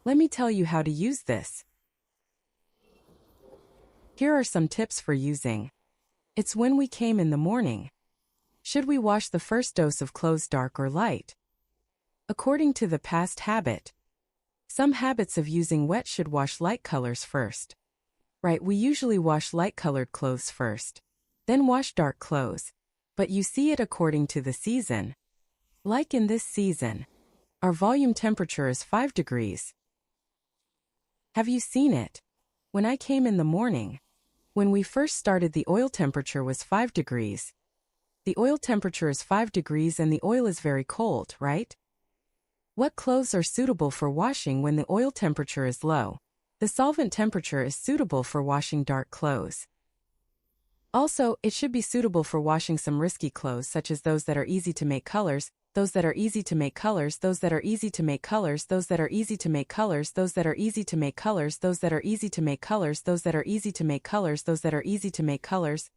Let me tell you how to use this. Here are some tips for using. It's when we came in the morning. Should we wash the first dose of clothes dark or light? According to the past habit, some habits of using wet should wash light colors first. Right, we usually wash light-colored clothes first, then wash dark clothes. But you see it according to the season. Like in this season, our volume temperature is 5 degrees. Have you seen it? When I came in the morning, when we first started, the oil temperature was 5 degrees. The oil temperature is 5 degrees and the oil is very cold, right? What clothes are suitable for washing when the oil temperature is low? The solvent temperature is suitable for washing dark clothes. Also, it should be suitable for washing some risky clothes, such as those that are easy to make colors, those that are easy to make colors, those that are easy to make colors, those that are easy to make colors, those that are easy to make colors, those that are easy to make colors, those that are easy to make colors, those that are easy to make colors.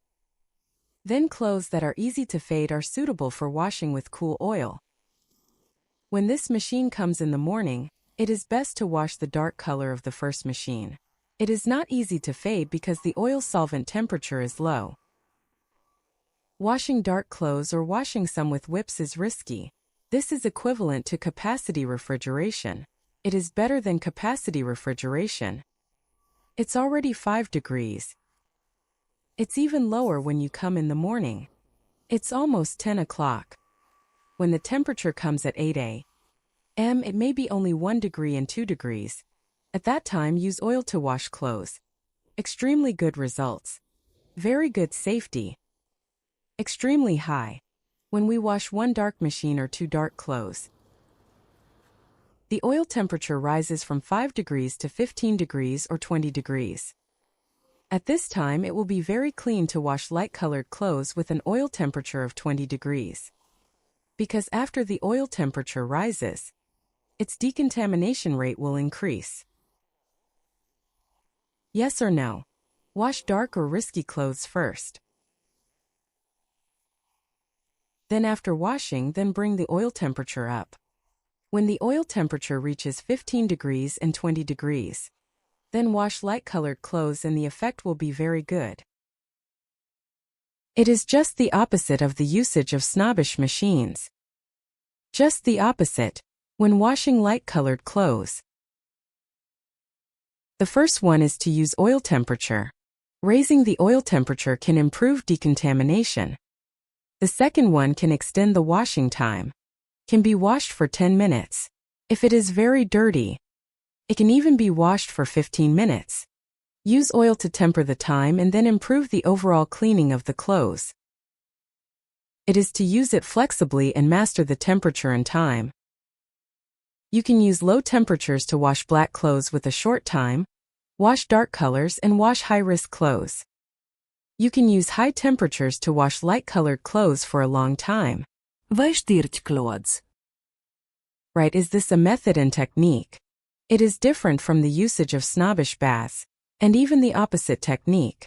Then clothes that are easy to fade are suitable for washing with cool oil. When this machine comes in the morning, it is best to wash the dark color of the first machine. It is not easy to fade because the oil solvent temperature is low. Washing dark clothes or washing some with whips is risky. This is equivalent to capacity refrigeration. It is better than capacity refrigeration. It's already 5 degrees. It's even lower when you come in the morning. It's almost 10 o'clock. When the temperature comes at 8 a.m., it may be only 1 degree and 2 degrees. At that time, use oil to wash clothes. Extremely good results. Very good safety. Extremely high. When we wash one dark machine or two dark clothes, the oil temperature rises from 5 degrees to 15 degrees or 20 degrees. At this time, it will be very clean to wash light-colored clothes with an oil temperature of 20 degrees. Because after the oil temperature rises, its decontamination rate will increase. Yes or no? Wash dark or risky clothes first. Then after washing, then bring the oil temperature up. When the oil temperature reaches 15 degrees and 20 degrees, then wash light-colored clothes and the effect will be very good. It is just the opposite of the usage of snobbish machines. Just the opposite, when washing light-colored clothes. The first one is to use oil temperature. Raising the oil temperature can improve decontamination. The second one can extend the washing time. Can be washed for 10 minutes. If it is very dirty, it can even be washed for 15 minutes. Use oil to temper the time and then improve the overall cleaning of the clothes. It is to use it flexibly and master the temperature and time. You can use low temperatures to wash black clothes with a short time, wash dark colors and wash high-risk clothes. You can use high temperatures to wash light-colored clothes for a long time. Vai šķirt clothes. Right, is this a method and technique? It is different from the usage of snobbish baths, and even the opposite technique.